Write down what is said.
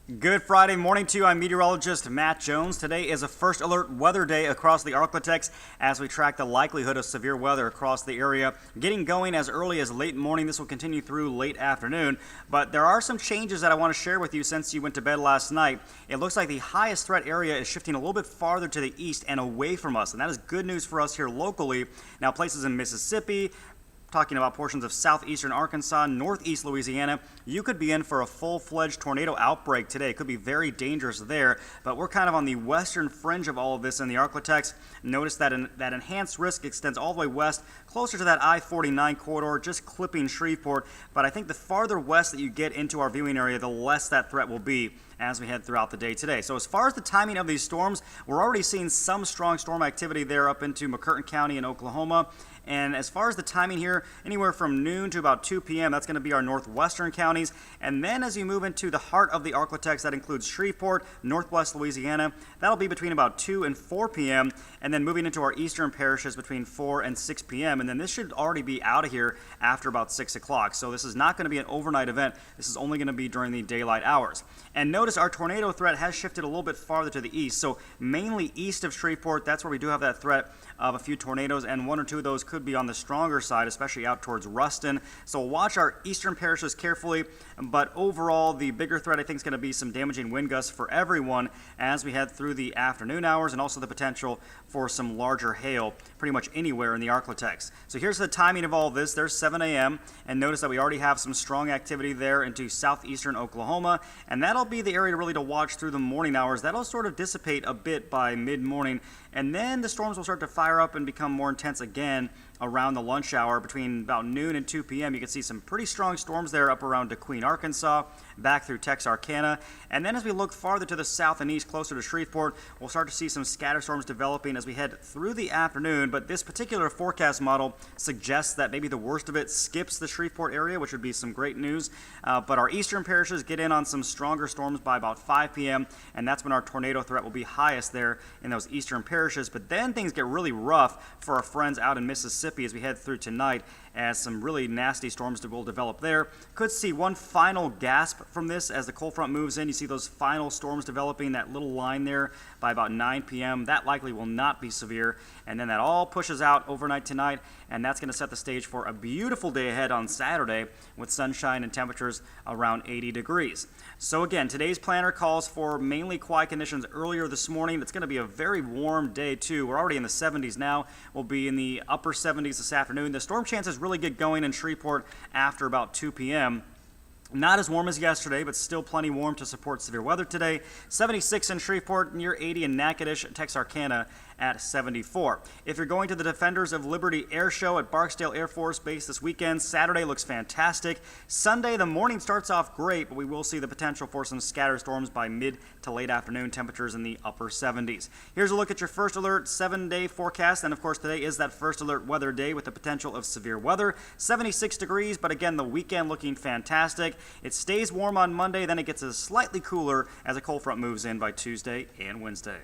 Good Friday morning to you. I'm meteorologist Matt Jones. Today is a first alert weather day across the Arklatex as we track the likelihood of severe weather across the area. Getting going as early as late morning. This will continue through late afternoon. But there are some changes that I want to share with you since you went to bed last night. It looks like the highest threat area is shifting a little bit farther to the east and away from us. And that is good news for us here locally. Now, places in Mississippi, talking about portions of southeastern Arkansas, northeast Louisiana, you could be in for a full-fledged tornado outbreak today. It could be very dangerous there, but we're kind of on the western fringe of all of this in the Arklatex. Notice that that enhanced risk extends all the way west, closer to that I-49 corridor, just clipping Shreveport. But I think the farther west that you get into our viewing area, the less that threat will be as we head throughout the day today. So as far as the timing of these storms, we're already seeing some strong storm activity there up into McCurtain County in Oklahoma. And as far as the timing here, anywhere from noon to about 2 p.m., that's going to be our northwestern counties. And then as you move into the heart of the Arklatex, that includes Shreveport, northwest Louisiana, that'll be between about 2 and 4 p.m. And then moving into our eastern parishes between 4 and 6 p.m. And then this should already be out of here after about 6 o'clock. So this is not going to be an overnight event. This is only going to be during the daylight hours. And notice our tornado threat has shifted a little bit farther to the east. So mainly east of Shreveport, that's where we do have that threat of a few tornadoes, and one or two of those could be on the stronger side, especially out towards Ruston. So watch our eastern parishes carefully, but overall the bigger threat I think is going to be some damaging wind gusts for everyone as we head through the afternoon hours, and also the potential for some larger hail pretty much anywhere in the Arklatex. So here's the timing of all this. There's 7 a.m. and notice that we already have some strong activity there into southeastern Oklahoma, and that'll be the area really to watch through the morning hours. That'll sort of dissipate a bit by mid-morning, and then the storms will start to fire up and become more intense again around the lunch hour. Between about noon and 2 p.m. you can see some pretty strong storms there up around DeQueen, Arkansas, back through Texarkana. And then as we look farther to the south and east, closer to Shreveport, we'll start to see some scatter storms developing as we head through the afternoon. But this particular forecast model suggests that maybe the worst of it skips the Shreveport area, which would be some great news. But our eastern parishes get in on some stronger storms by about 5 p.m. and that's when our tornado threat will be highest there in those eastern parishes. But then things get really rough for our friends out in Mississippi as we head through tonight, as some really nasty storms will develop there. Could see one final gasp from this as the cold front moves in. You see those final storms developing, that little line there by about 9 p.m. That likely will not be severe, and then that all pushes out overnight tonight, and that's going to set the stage for a beautiful day ahead on Saturday with sunshine and temperatures around 80 degrees. So again, today's planner calls for mainly quiet conditions earlier this morning. It's going to be a very warm day too. We're already in the 70s now. We'll be in the upper 70s this afternoon. The storm chances really get going in Shreveport after about 2 p.m. Not as warm as yesterday, but still plenty warm to support severe weather today. 76 in Shreveport, near 80 in Natchitoches, Texarkana at 74. If you're going to the Defenders of Liberty Air Show at Barksdale Air Force Base this weekend, Saturday looks fantastic. Sunday, the morning starts off great, but we will see the potential for some scattered storms by mid to late afternoon, temperatures in the upper 70s. Here's a look at your first alert 7-day forecast, and of course today is that first alert weather day with the potential of severe weather. 76 degrees, but again, the weekend looking fantastic. It stays warm on Monday, then it gets slightly cooler as a cold front moves in by Tuesday and Wednesday.